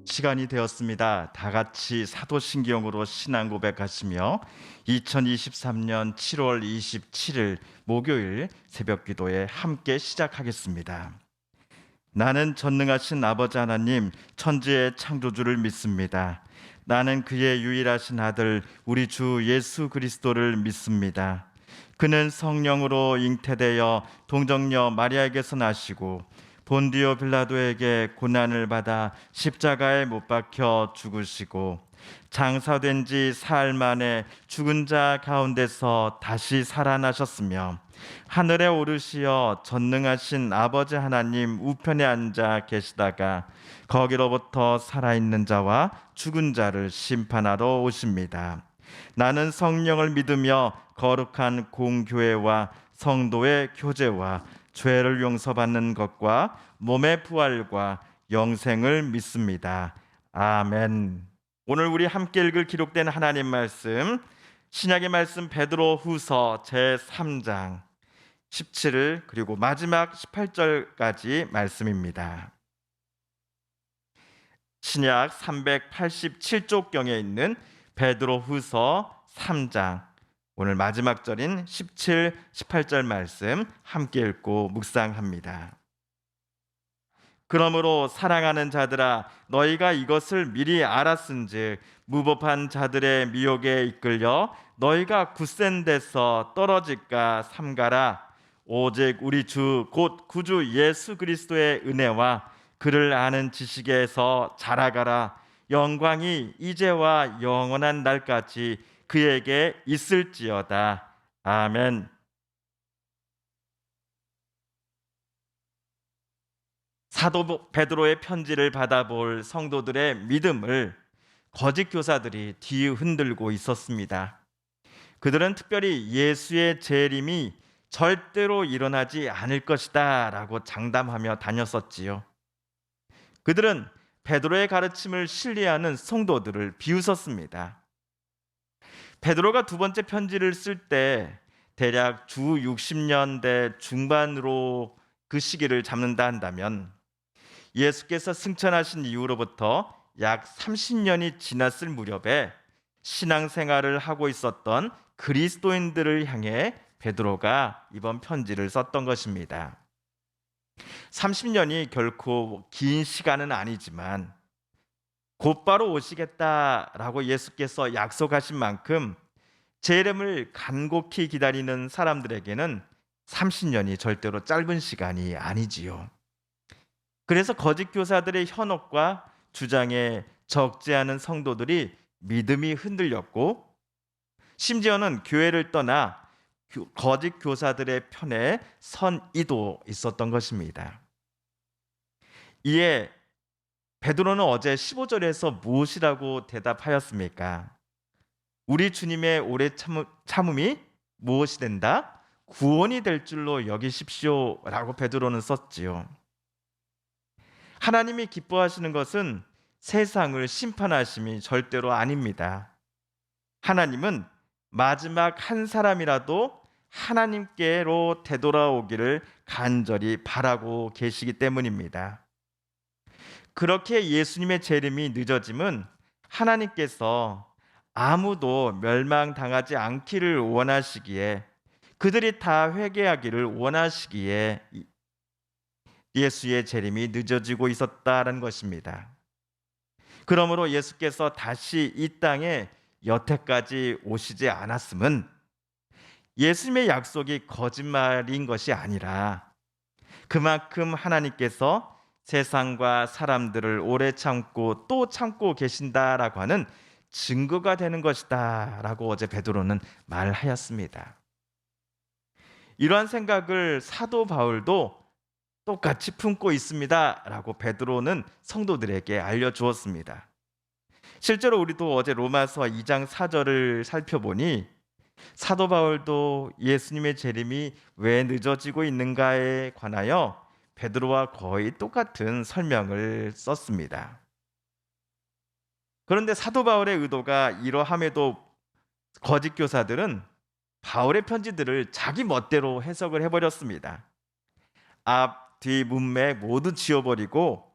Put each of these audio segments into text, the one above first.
시간이 되었습니다. 다 같이 사도신경으로 신앙 고백하시며 2023년 7월 27일 목요일 새벽 기도에 함께 시작하겠습니다. 나는 전능하신 아버지 하나님 천지의 창조주를 믿습니다. 나는 그의 유일하신 아들 우리 주 예수 그리스도를 믿습니다. 그는 성령으로 잉태되어 동정녀 마리아에게서 나시고 본디오 빌라도에게 고난을 받아 십자가에 못 박혀 죽으시고 장사된 지 사흘 만에 죽은 자 가운데서 다시 살아나셨으며 하늘에 오르시어 전능하신 아버지 하나님 우편에 앉아 계시다가 거기로부터 살아있는 자와 죽은 자를 심판하러 오십니다. 나는 성령을 믿으며 거룩한 공교회와 성도의 교제와 죄를 용서받는 것과 몸의 부활과 영생을 믿습니다. 아멘. 오늘 우리 함께 읽을 기록된 하나님 말씀, 신약의 말씀 베드로 후서 제3장 17절 그리고 마지막 18절까지 말씀입니다. 신약 387쪽경에 있는 베드로 후서 3장 오늘 마지막 절인 17, 18절 말씀 함께 읽고 묵상합니다. 그러므로 사랑하는 자들아 너희가 이것을 미리 알았은즉 무법한 자들의 미혹에 이끌려 너희가 굳센 데서 떨어질까 삼가라. 오직 우리 주 곧 구주 예수 그리스도의 은혜와 그를 아는 지식에서 자라가라. 영광이 이제와 영원한 날까지 그에게 있을지어다. 아멘. 사도 베드로의 편지를 받아볼 성도들의 믿음을 거짓 교사들이 뒤흔들고 있었습니다. 그들은 특별히 예수의 재림이 절대로 일어나지 않을 것이다 라고 장담하며 다녔었지요. 그들은 베드로의 가르침을 신뢰하는 성도들을 비웃었습니다. 베드로가 두 번째 편지를 쓸 때 대략 주 60년대 중반으로 그 시기를 잡는다 한다면 예수께서 승천하신 이후로부터 약 30년이 지났을 무렵에 신앙생활을 하고 있었던 그리스도인들을 향해 베드로가 이번 편지를 썼던 것입니다. 30년이 결코 긴 시간은 아니지만 곧바로 오시겠다라고 예수께서 약속하신 만큼 재림을 간곡히 기다리는 사람들에게는 30년이 절대로 짧은 시간이 아니지요. 그래서 거짓 교사들의 현혹과 주장에 적지 않은 성도들이 믿음이 흔들렸고 심지어는 교회를 떠나 거짓 교사들의 편에 선 이도 있었던 것입니다. 이에 베드로는 어제 15절에서 무엇이라고 대답하였습니까? 우리 주님의 오래 참음이 무엇이 된다? 구원이 될 줄로 여기십시오 라고 베드로는 썼지요. 하나님이 기뻐하시는 것은 세상을 심판하심이 절대로 아닙니다. 하나님은 마지막 한 사람이라도 하나님께로 되돌아오기를 간절히 바라고 계시기 때문입니다. 그렇게 예수님의 재림이 늦어짐은 하나님께서 아무도 멸망당하지 않기를 원하시기에 그들이 다 회개하기를 원하시기에 예수의 재림이 늦어지고 있었다는 것입니다. 그러므로 예수께서 다시 이 땅에 여태까지 오시지 않았음은 예수님의 약속이 거짓말인 것이 아니라 그만큼 하나님께서 세상과 사람들을 오래 참고 또 참고 계신다라고 하는 증거가 되는 것이다 라고 어제 베드로는 말하였습니다. 이러한 생각을 사도 바울도 똑같이 품고 있습니다 라고 베드로는 성도들에게 알려주었습니다. 실제로 우리도 어제 로마서 2장 4절을 살펴보니 사도 바울도 예수님의 재림이 왜 늦어지고 있는가에 관하여 베드로와 거의 똑같은 설명을 썼습니다. 그런데 사도 바울의 의도가 이러함에도 거짓 교사들은 바울의 편지들을 자기 멋대로 해석을 해버렸습니다. 앞, 뒤, 문맥 모두 지워버리고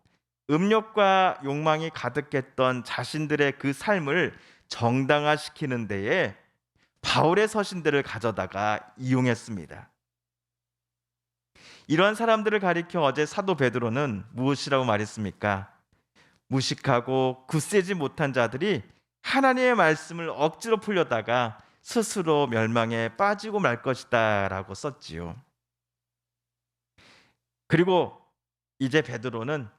음욕과 욕망이 가득했던 자신들의 그 삶을 정당화시키는 데에 바울의 서신들을 가져다가 이용했습니다. 이런 사람들을 가리켜 어제 사도 베드로는 무엇이라고 말했습니까? 무식하고 굳세지 못한 자들이 하나님의 말씀을 억지로 풀려다가 스스로 멸망에 빠지고 말 것이다 라고 썼지요. 그리고 이제 베드로는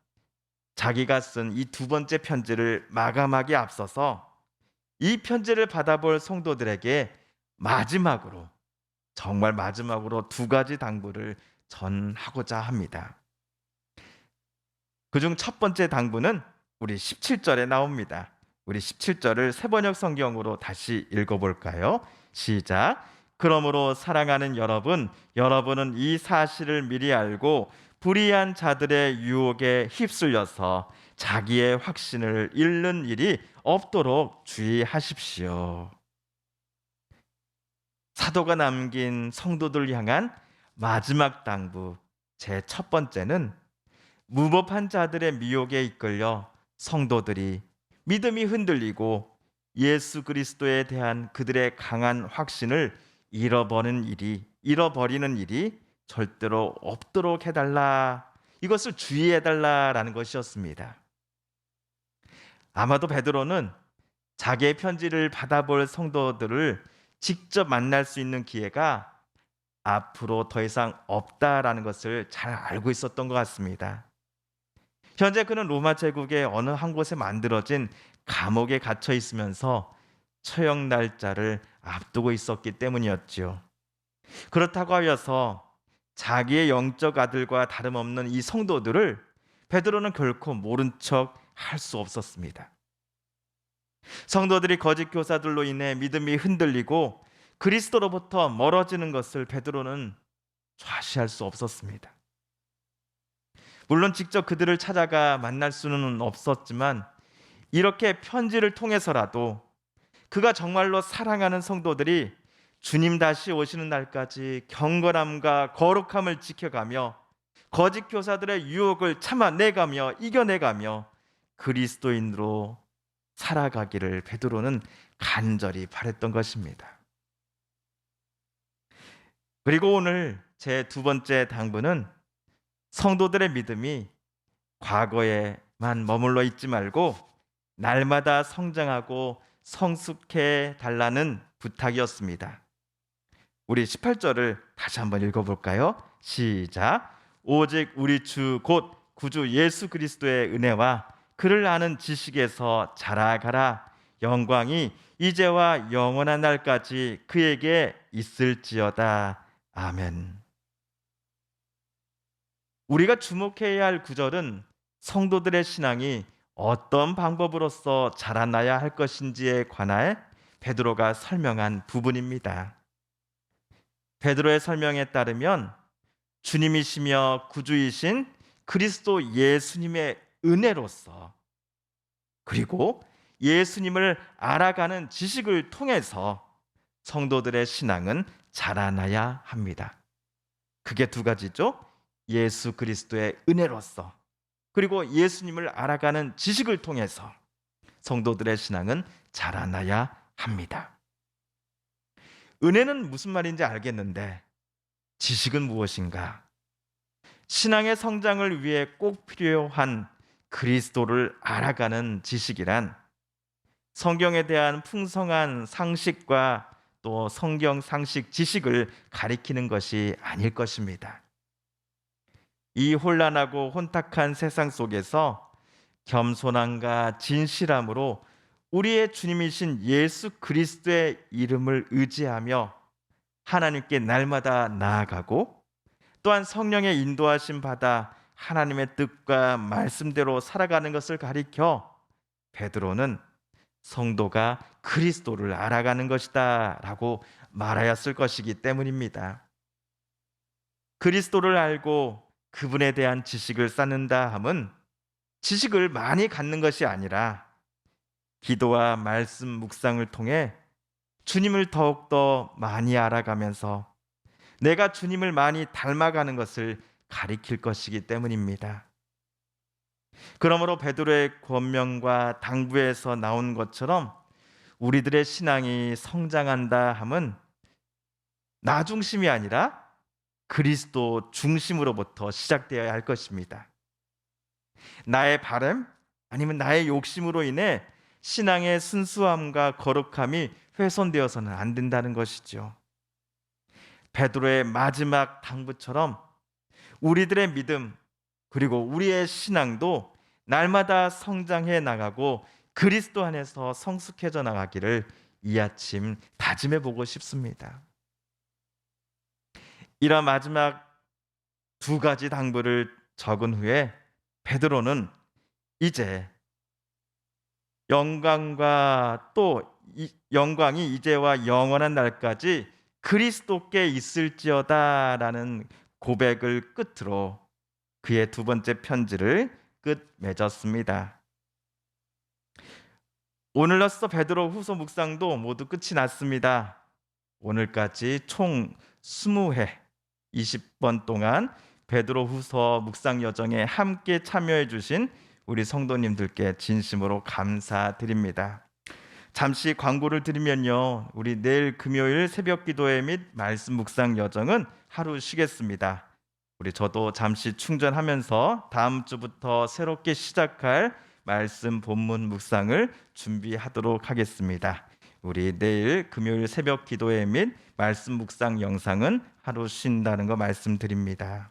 자기가 쓴 이 두 번째 편지를 마감하기 앞서서 이 편지를 받아볼 성도들에게 마지막으로, 정말 마지막으로 두 가지 당부를 전하고자 합니다. 그중 첫 번째 당부는 우리 17절에 나옵니다. 우리 17절을 새번역 성경으로 다시 읽어볼까요? 시작. 그러므로 사랑하는 여러분, 여러분은 이 사실을 미리 알고 불의한 자들의 유혹에 휩쓸려서 자기의 확신을 잃는 일이 없도록 주의하십시오. 사도가 남긴 성도들 향한 마지막 당부, 제 첫 번째는 무법한 자들의 미혹에 이끌려 성도들이 믿음이 흔들리고 예수 그리스도에 대한 그들의 강한 확신을 잃어버리는 일이 절대로 없도록 해달라. 이것을 주의해달라라는 것이었습니다. 아마도 베드로는 자기의 편지를 받아볼 성도들을 직접 만날 수 있는 기회가 앞으로 더 이상 없다라는 것을 잘 알고 있었던 것 같습니다. 현재 그는 로마 제국의 어느 한 곳에 만들어진 감옥에 갇혀 있으면서 처형 날짜를 앞두고 있었기 때문이었지요. 그렇다고 하여서 자기의 영적 아들과 다름없는 이 성도들을 베드로는 결코 모른 척 할 수 없었습니다. 성도들이 거짓 교사들로 인해 믿음이 흔들리고 그리스도로부터 멀어지는 것을 베드로는 좌시할 수 없었습니다. 물론 직접 그들을 찾아가 만날 수는 없었지만 이렇게 편지를 통해서라도 그가 정말로 사랑하는 성도들이 주님 다시 오시는 날까지 경건함과 거룩함을 지켜가며 거짓 교사들의 유혹을 참아내가며 이겨내가며 그리스도인으로 살아가기를 베드로는 간절히 바랬던 것입니다. 그리고 오늘 제 두 번째 당부는 성도들의 믿음이 과거에만 머물러 있지 말고 날마다 성장하고 성숙해 달라는 부탁이었습니다. 우리 18절을 다시 한번 읽어볼까요? 시작. 오직 우리 주 곧 구주 예수 그리스도의 은혜와 그를 아는 지식에서 자라가라. 영광이 이제와 영원한 날까지 그에게 있을지어다. 아멘. 우리가 주목해야 할 구절은 성도들의 신앙이 어떤 방법으로서 자라나야 할 것인지에 관하여 베드로가 설명한 부분입니다. 베드로의 설명에 따르면 주님이시며 구주이신 그리스도 예수님의 은혜로서 그리고 예수님을 알아가는 지식을 통해서 성도들의 신앙은 자라나야 합니다. 그게 두 가지죠. 예수 그리스도의 은혜로서 그리고 예수님을 알아가는 지식을 통해서 성도들의 신앙은 자라나야 합니다. 은혜는 무슨 말인지 알겠는데 지식은 무엇인가? 신앙의 성장을 위해 꼭 필요한 그리스도를 알아가는 지식이란 성경에 대한 풍성한 상식과 또 성경 상식 지식을 가리키는 것이 아닐 것입니다. 이 혼란하고 혼탁한 세상 속에서 겸손함과 진실함으로 우리의 주님이신 예수 그리스도의 이름을 의지하며 하나님께 날마다 나아가고 또한 성령의 인도하심 받아 하나님의 뜻과 말씀대로 살아가는 것을 가리켜 베드로는 성도가 그리스도를 알아가는 것이다 라고 말하였을 것이기 때문입니다. 그리스도를 알고 그분에 대한 지식을 쌓는다 함은 지식을 많이 갖는 것이 아니라 기도와 말씀 묵상을 통해 주님을 더욱더 많이 알아가면서 내가 주님을 많이 닮아가는 것을 가리킬 것이기 때문입니다. 그러므로 베드로의 권면과 당부에서 나온 것처럼 우리들의 신앙이 성장한다 함은 나 중심이 아니라 그리스도 중심으로부터 시작되어야 할 것입니다. 나의 바람 아니면 나의 욕심으로 인해 신앙의 순수함과 거룩함이 훼손되어서는 안 된다는 것이죠. 베드로의 마지막 당부처럼 우리들의 믿음 그리고 우리의 신앙도 날마다 성장해 나가고 그리스도 안에서 성숙해져 나가기를 이 아침 다짐해 보고 싶습니다. 이런 마지막 두 가지 당부를 적은 후에 베드로는 이제 영광과 또 영광이 이제와 영원한 날까지 그리스도께 있을지어다라는 고백을 끝으로 그의 두 번째 편지를 끝맺었습니다. 오늘로써 베드로 후서 묵상도 모두 끝이 났습니다. 오늘까지 총 20회 20번 동안 베드로 후서 묵상 여정에 함께 참여해 주신 우리 성도님들께 진심으로 감사드립니다. 잠시 광고를 드리면요, 우리 내일 금요일 새벽 기도회 및 말씀 묵상 여정은 하루 쉬겠습니다. 우리 저도 잠시 충전하면서 다음 주부터 새롭게 시작할 말씀 본문 묵상을 준비하도록 하겠습니다. 우리 내일 금요일 새벽 기도회 및 말씀 묵상 영상은 하루 쉰다는 거 말씀드립니다.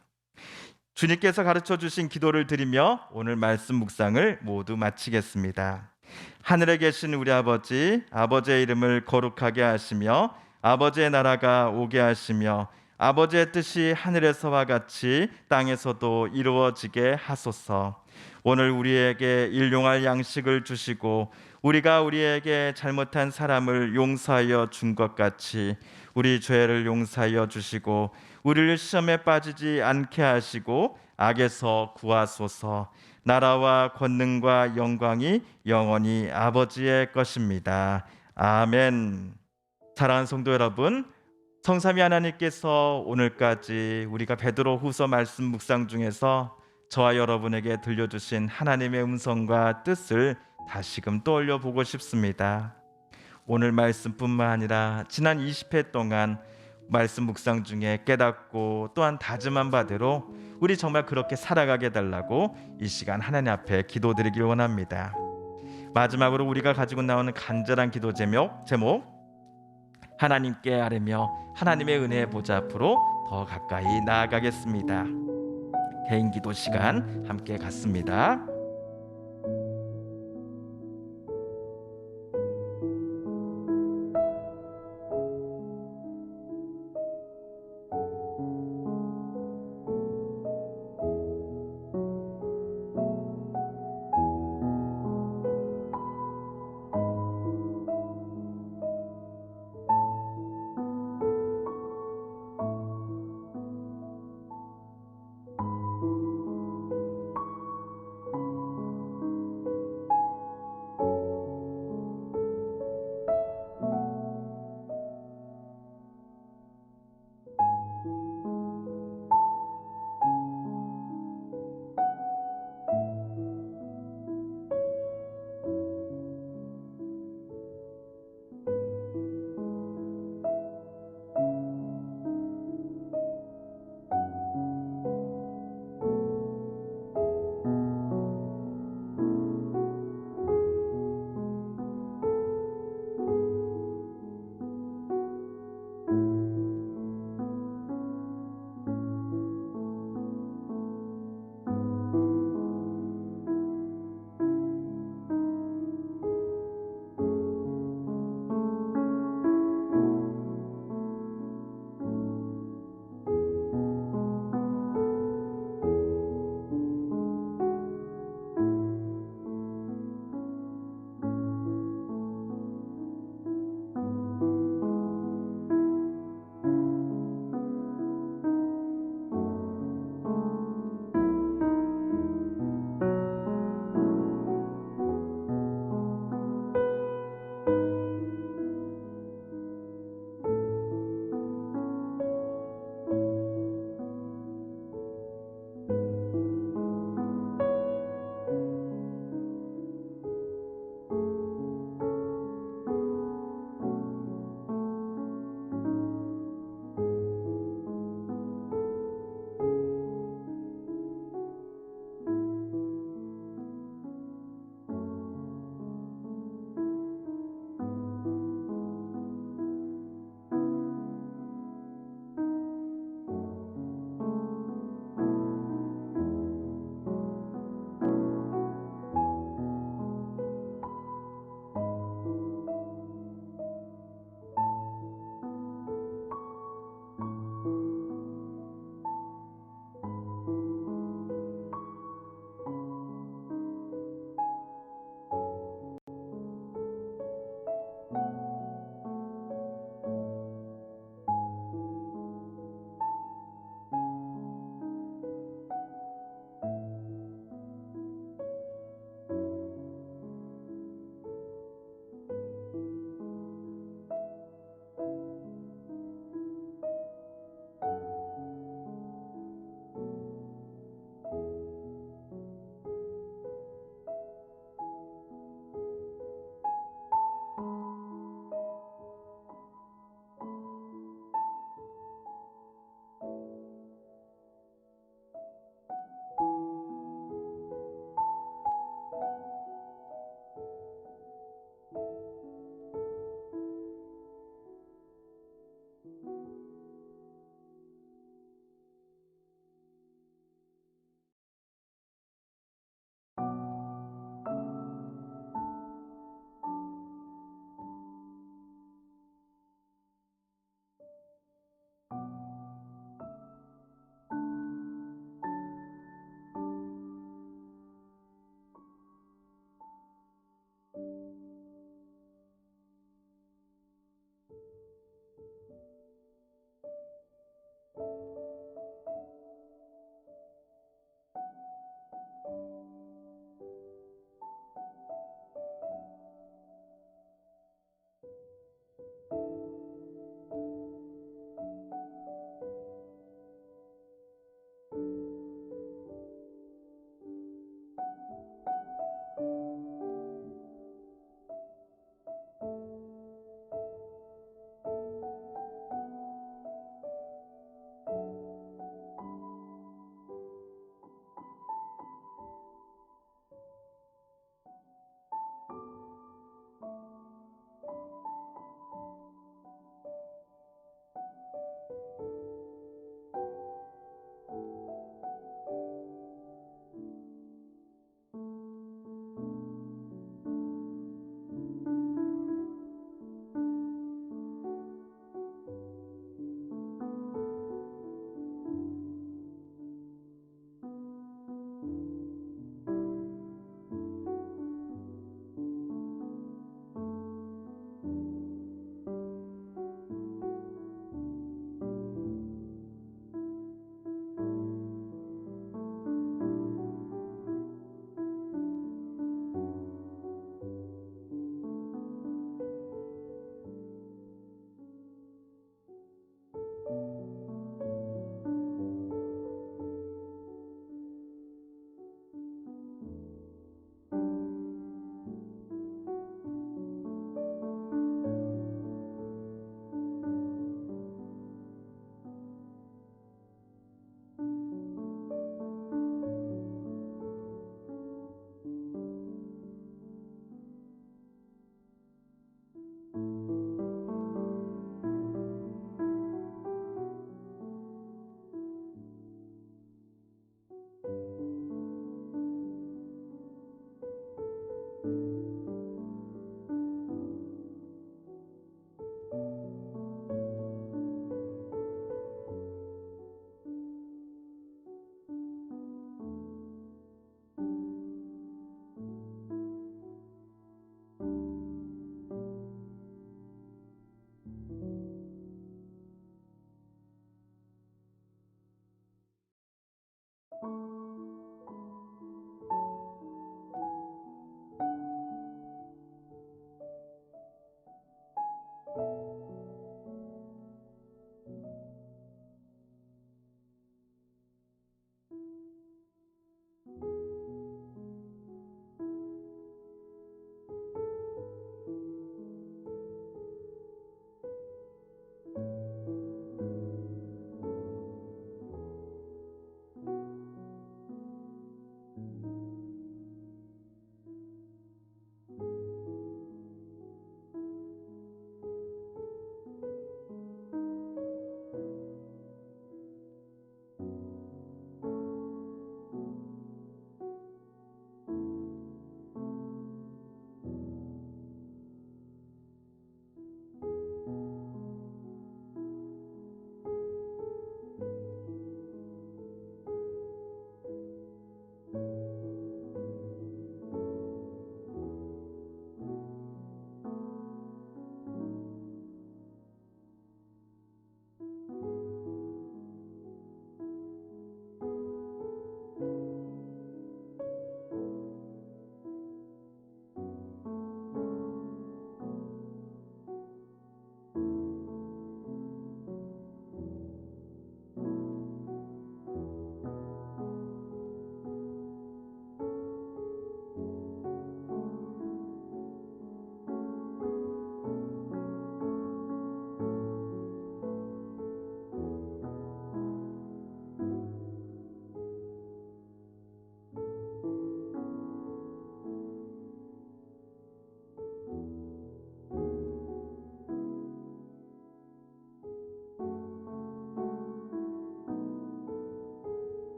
주님께서 가르쳐 주신 기도를 드리며 오늘 말씀 묵상을 모두 마치겠습니다. 하늘에 계신 우리 아버지, 아버지의 이름을 거룩하게 하시며 아버지의 나라가 오게 하시며 아버지의 뜻이 하늘에서와 같이 땅에서도 이루어지게 하소서. 오늘 우리에게 일용할 양식을 주시고 우리가 우리에게 잘못한 사람을 용서하여 준 것 같이 우리 죄를 용서하여 주시고 우리를 시험에 빠지지 않게 하시고 악에서 구하소서. 나라와 권능과 영광이 영원히 아버지의 것입니다. 아멘. 사랑하는 성도 여러분, 성삼위 하나님께서 오늘까지 우리가 베드로 후서 말씀 묵상 중에서 저와 여러분에게 들려주신 하나님의 음성과 뜻을 다시금 떠올려 보고 싶습니다. 오늘 말씀뿐만 아니라 지난 20회 동안 말씀 묵상 중에 깨닫고 또한 다짐한 바대로 우리 정말 그렇게 살아가게 달라고 이 시간 하나님 앞에 기도드리길 원합니다. 마지막으로 우리가 가지고 나오는 간절한 기도 제목 하나님께 아뢰며 하나님의 은혜의 보좌 앞으로 더 가까이 나아가겠습니다. 개인 기도 시간 함께 갖습니다.